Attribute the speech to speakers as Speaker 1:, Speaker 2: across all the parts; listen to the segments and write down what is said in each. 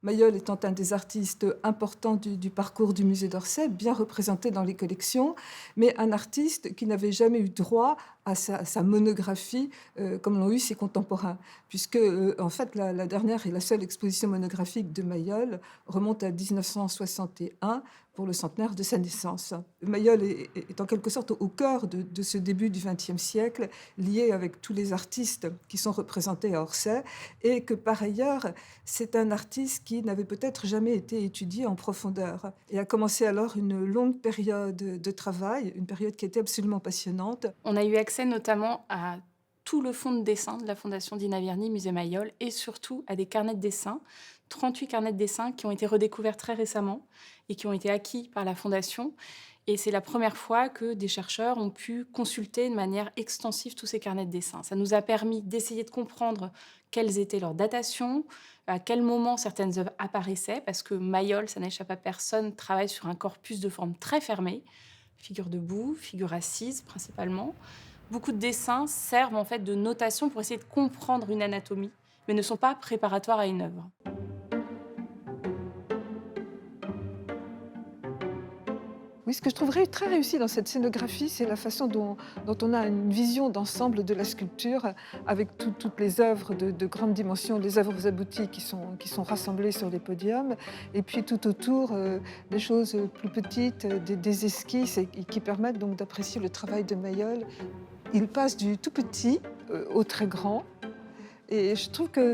Speaker 1: Mayol étant un des artistes importants du parcours du musée d'Orsay, bien représenté dans les collections, mais un artiste qui n'avait jamais eu droit à sa monographie comme l'ont eu ses contemporains. Puisque, en fait, la dernière et la seule exposition monographique de Mayol remonte à 1961 pour le centenaire de sa naissance. Mayol est en quelque sorte au cœur de ce début du XXe siècle, lié avec tous les artistes qui sont représentés à Orsay, et que par ailleurs, c'est un artiste qui n'avait peut-être jamais été étudié en profondeur et a commencé alors une longue période de travail, une période qui était absolument passionnante.
Speaker 2: On a eu accès notamment à tout le fonds de dessin de la Fondation Dina Verny, Musée Mayol, et surtout à des carnets de dessin, 38 carnets de dessin qui ont été redécouverts très récemment et qui ont été acquis par la Fondation. Et c'est la première fois que des chercheurs ont pu consulter de manière extensive tous ces carnets de dessin. Ça nous a permis d'essayer de comprendre quelles étaient leurs datations, à quel moment certaines œuvres apparaissaient, parce que Mayol, ça n'échappe à personne, travaille sur un corpus de forme très fermé, figure debout, figure assise principalement. Beaucoup de dessins servent en fait de notation pour essayer de comprendre une anatomie, mais ne sont pas préparatoires à une œuvre.
Speaker 1: Oui, ce que je trouverais très réussi dans cette scénographie, c'est la façon dont on a une vision d'ensemble de la sculpture, avec toutes les œuvres de grande dimension, les œuvres abouties qui sont rassemblées sur les podiums, et puis tout autour, des choses plus petites, des esquisses, et qui permettent donc d'apprécier le travail de Mayol. Il passe du tout petit au très grand. Et je trouve que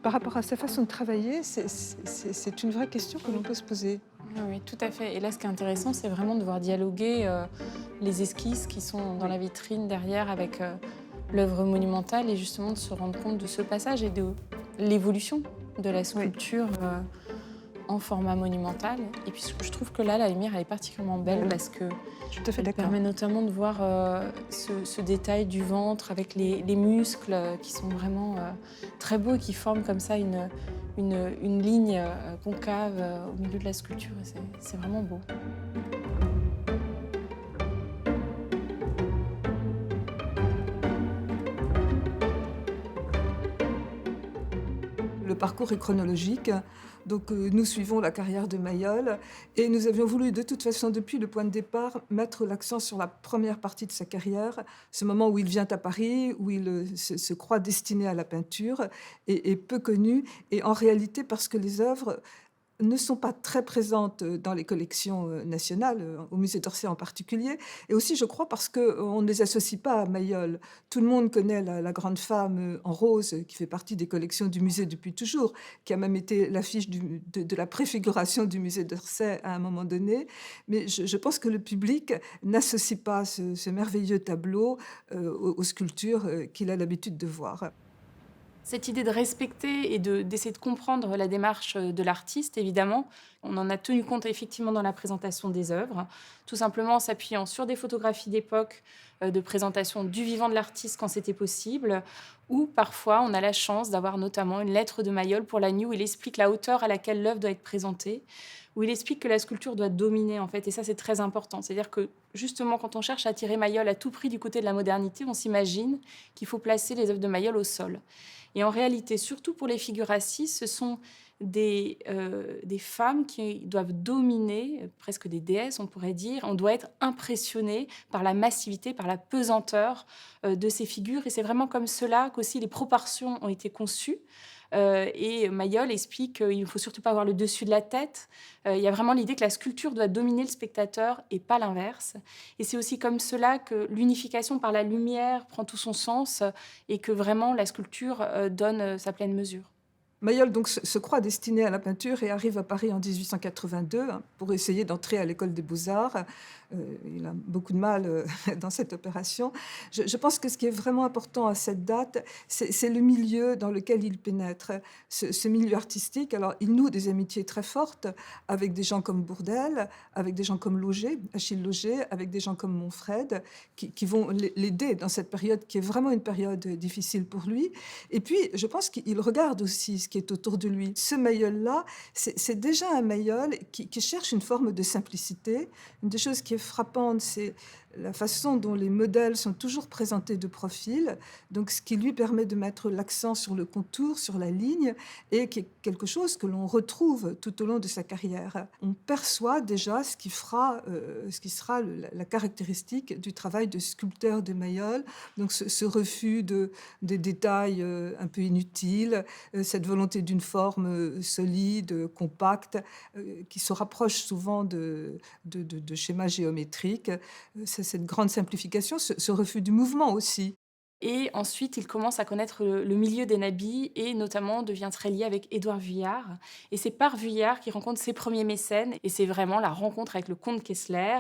Speaker 1: par rapport à sa façon de travailler, c'est une vraie question que l'on peut se poser.
Speaker 2: Oui, oui, tout à fait. Et là, ce qui est intéressant, c'est vraiment de voir dialoguer les esquisses qui sont dans
Speaker 1: Oui.
Speaker 2: la vitrine derrière avec l'œuvre monumentale et justement de se rendre compte de ce passage et de l'évolution de la
Speaker 1: Oui,
Speaker 2: sculpture en format monumental. Et puis, je trouve que là, la lumière, elle est particulièrement belle
Speaker 1: oui,
Speaker 2: parce que
Speaker 1: je suis tout à fait
Speaker 2: elle
Speaker 1: d'accord.
Speaker 2: permet notamment de voir ce détail du ventre avec les muscles qui sont vraiment très beaux et qui forment comme ça une ligne concave au milieu de la sculpture. Et c'est vraiment beau.
Speaker 1: Le parcours est chronologique, donc nous suivons la carrière de Mayol et nous avions voulu de toute façon, depuis le point de départ, mettre l'accent sur la première partie de sa carrière, ce moment où il vient à Paris, où il se croit destiné à la peinture et peu connu, et en réalité parce que les œuvres ne sont pas très présentes dans les collections nationales, au musée d'Orsay en particulier, et aussi je crois parce qu'on ne les associe pas à Mayol. Tout le monde connaît la grande femme en rose qui fait partie des collections du musée depuis toujours, qui a même été l'affiche de la préfiguration du musée d'Orsay à un moment donné, mais je pense que le public n'associe pas ce merveilleux tableau aux sculptures qu'il a l'habitude de voir.
Speaker 2: Cette idée de respecter et d'essayer de comprendre la démarche de l'artiste, évidemment, on en a tenu compte effectivement dans la présentation des œuvres, tout simplement en s'appuyant sur des photographies d'époque, de présentation du vivant de l'artiste quand c'était possible, ou parfois on a la chance d'avoir notamment une lettre de Mayol pour la nuit où il explique la hauteur à laquelle l'œuvre doit être présentée, où il explique que la sculpture doit dominer en fait, et ça c'est très important. C'est-à-dire que justement quand on cherche à tirer Mayol à tout prix du côté de la modernité, on s'imagine qu'il faut placer les œuvres de Mayol au sol. Et en réalité, surtout pour les figures assises, ce sont des femmes qui doivent dominer, presque des déesses, on pourrait dire. On doit être impressionné par la massivité, par la pesanteur de ces figures. Et c'est vraiment comme cela qu'aussi les proportions ont été conçues. Et Mayol explique qu'il ne faut surtout pas avoir le dessus de la tête. Il y a vraiment l'idée que la sculpture doit dominer le spectateur et pas l'inverse. Et c'est aussi comme cela que l'unification par la lumière prend tout son sens et que vraiment la sculpture donne sa pleine mesure.
Speaker 1: Mayol donc se croit destiné à la peinture et arrive à Paris en 1882, hein, pour essayer d'entrer à l'école des beaux-arts. Il a beaucoup de mal dans cette opération. Je pense que ce qui est vraiment important à cette date, c'est le milieu dans lequel il pénètre. Ce milieu artistique, alors il noue des amitiés très fortes avec des gens comme Bourdelle, avec des gens comme Lauger, Achille Lauger, avec des gens comme Monfred, qui vont l'aider dans cette période qui est vraiment une période difficile pour lui. Et puis, je pense qu'il regarde aussi ce qui est autour de lui. Ce Mayol-là, c'est déjà un Mayol qui cherche une forme de simplicité. Une des choses qui est frappante, c'est la façon dont les modèles sont toujours présentés de profil, donc ce qui lui permet de mettre l'accent sur le contour, sur la ligne, et qui est quelque chose que l'on retrouve tout au long de sa carrière. On perçoit déjà ce qui sera la caractéristique du travail de sculpteur de Mayol, donc ce refus des détails un peu inutiles, cette volonté d'une forme solide, compacte, qui se rapproche souvent de schémas géométriques. C'est cette grande simplification, ce refus du mouvement aussi.
Speaker 2: Et ensuite, il commence à connaître le milieu des nabis et notamment devient très lié avec Édouard Vuillard. Et c'est par Vuillard qu'il rencontre ses premiers mécènes. Et c'est vraiment la rencontre avec le comte Kessler,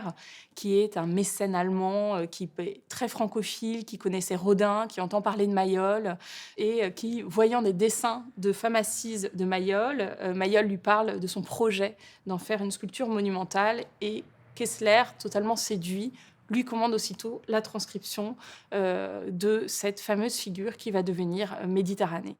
Speaker 2: qui est un mécène allemand, qui est très francophile, qui connaissait Rodin, qui entend parler de Mayol et qui, voyant des dessins de femmes assises de Mayol, Mayol lui parle de son projet d'en faire une sculpture monumentale. Et Kessler, totalement séduit, lui commande aussitôt la transcription de cette fameuse figure qui va devenir Méditerranée.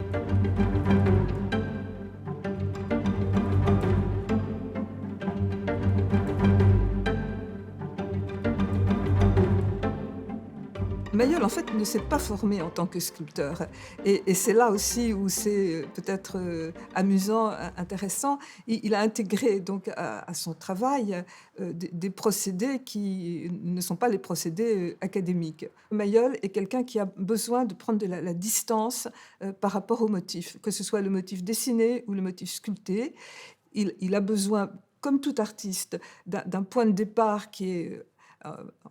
Speaker 1: Mayol, en fait, ne s'est pas formé en tant que sculpteur. Et c'est là aussi où c'est peut-être amusant, intéressant. Il a intégré donc à son travail des procédés qui ne sont pas les procédés académiques. Mayol est quelqu'un qui a besoin de prendre de la distance par rapport au motif, que ce soit le motif dessiné ou le motif sculpté. Il a besoin, comme tout artiste, d'un point de départ qui est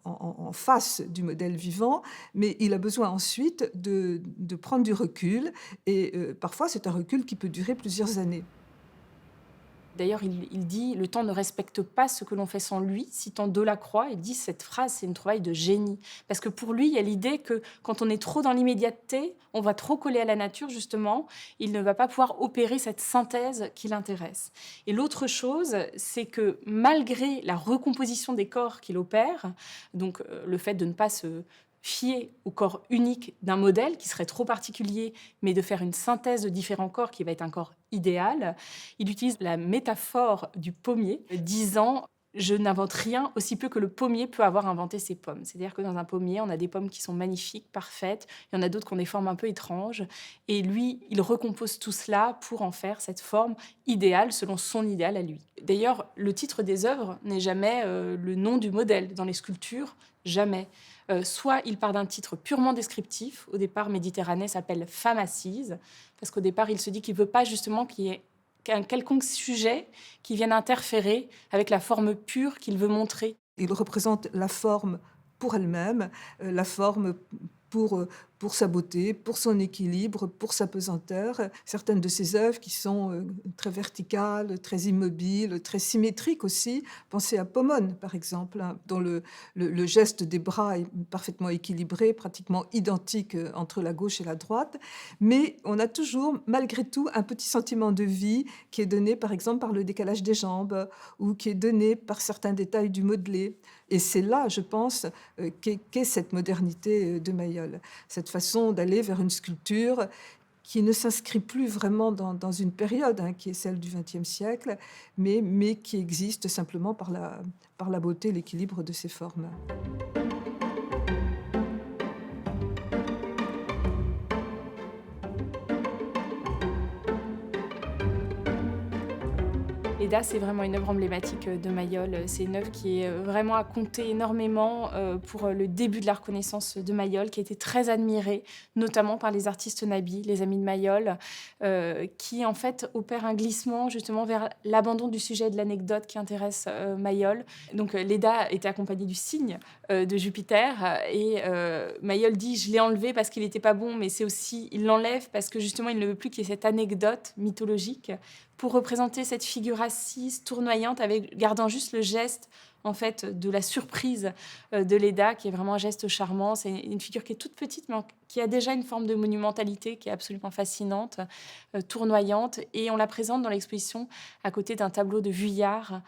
Speaker 1: en face du modèle vivant, mais il a besoin ensuite de prendre du recul, et parfois c'est un recul qui peut durer plusieurs années.
Speaker 2: D'ailleurs, il dit « Le temps ne respecte pas ce que l'on fait sans lui », citant Delacroix. Il dit cette phrase, c'est une trouvaille de génie. Parce que pour lui, il y a l'idée que quand on est trop dans l'immédiateté, on va trop coller à la nature, justement. Il ne va pas pouvoir opérer cette synthèse qui l'intéresse. Et l'autre chose, c'est que malgré la recomposition des corps qu'il opère, donc le fait de ne pas se fier au corps unique d'un modèle qui serait trop particulier, mais de faire une synthèse de différents corps qui va être un corps idéal. Il utilise la métaphore du pommier, disant « Je n'invente rien aussi peu que le pommier peut avoir inventé ses pommes ». C'est-à-dire que dans un pommier, on a des pommes qui sont magnifiques, parfaites, il y en a d'autres qui ont des formes un peu étranges, et lui, il recompose tout cela pour en faire cette forme idéale selon son idéal à lui. D'ailleurs, le titre des œuvres n'est jamais le nom du modèle. Dans les sculptures, jamais. Soit il part d'un titre purement descriptif. Au départ, Méditerranée s'appelle Femme assise, parce qu'au départ, il se dit qu'il ne veut pas justement qu'il y ait un quelconque sujet qui vienne interférer avec la forme pure qu'il veut montrer.
Speaker 1: Il représente la forme pour elle-même, la forme pour sa beauté, pour son équilibre, pour sa pesanteur. Certaines de ses œuvres qui sont très verticales, très immobiles, très symétriques aussi. Pensez à Pomone, par exemple, hein, dont le geste des bras est parfaitement équilibré, pratiquement identique entre la gauche et la droite. Mais on a toujours, malgré tout, un petit sentiment de vie qui est donné, par exemple, par le décalage des jambes ou qui est donné par certains détails du modelé. Et c'est là, je pense, qu'est cette modernité de Mayol. Cette façon d'aller vers une sculpture qui ne s'inscrit plus vraiment dans une période hein, qui est celle du XXe siècle, mais qui existe simplement par la beauté, l'équilibre de ses formes.
Speaker 2: Leda, c'est vraiment une œuvre emblématique de Mayol. C'est une œuvre qui est vraiment à compter énormément pour le début de la reconnaissance de Mayol, qui a été très admirée, notamment par les artistes nabis, les amis de Mayol, qui en fait opèrent un glissement justement vers l'abandon du sujet de l'anecdote qui intéresse Mayol. Donc Leda était accompagné du cygne de Jupiter et Mayol dit « je l'ai enlevé parce qu'il n'était pas bon, mais c'est aussi, il l'enlève parce que justement il ne veut plus qu'il y ait cette anecdote mythologique » pour représenter cette figure assise, tournoyante, gardant juste le geste en fait, de la surprise de Leda, qui est vraiment un geste charmant. C'est une figure qui est toute petite, mais qui a déjà une forme de monumentalité qui est absolument fascinante, tournoyante. Et on la présente dans l'exposition à côté d'un tableau de Vuillard,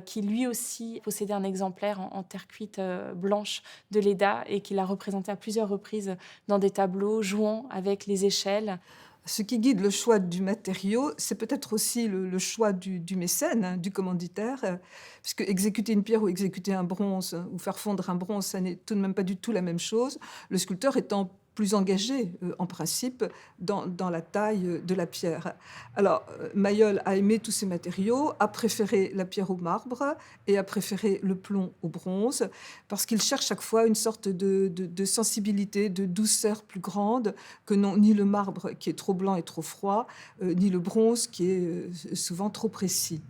Speaker 2: qui lui aussi possédait un exemplaire en terre cuite blanche de Leda et qui l'a représenté à plusieurs reprises dans des tableaux, jouant avec les échelles.
Speaker 1: Ce qui guide le choix du matériau, c'est peut-être aussi le choix du mécène, hein, du commanditaire, puisque exécuter une pierre ou exécuter un bronze, ou faire fondre un bronze, ça n'est tout de même pas du tout la même chose. Le sculpteur étant plus engagé, en principe, dans la taille, de la pierre. Alors, Mayol a aimé tous ces matériaux, a préféré la pierre au marbre et a préféré le plomb au bronze, parce qu'il cherche chaque fois une sorte de sensibilité, de douceur plus grande que n'ont ni le marbre qui est trop blanc et trop froid, ni le bronze qui est, souvent trop précis.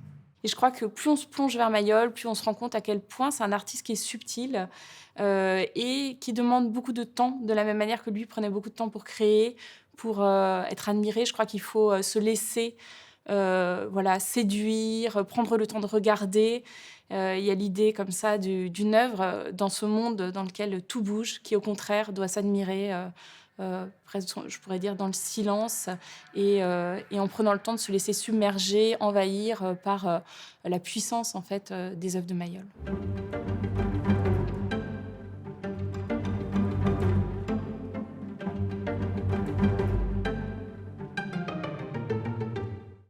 Speaker 2: Et je crois que plus on se plonge vers Mayol, plus on se rend compte à quel point c'est un artiste qui est subtil, et qui demande beaucoup de temps, de la même manière que lui prenait beaucoup de temps pour créer, pour, être admiré. Je crois qu'il faut, se laisser, voilà, séduire, prendre le temps de regarder. Il y a l'idée comme ça d'une œuvre, dans ce monde dans lequel tout bouge, qui au contraire doit s'admirer, presque je pourrais dire dans le silence et en prenant le temps de se laisser submerger, envahir, par, la puissance en fait, des œuvres de Mayol.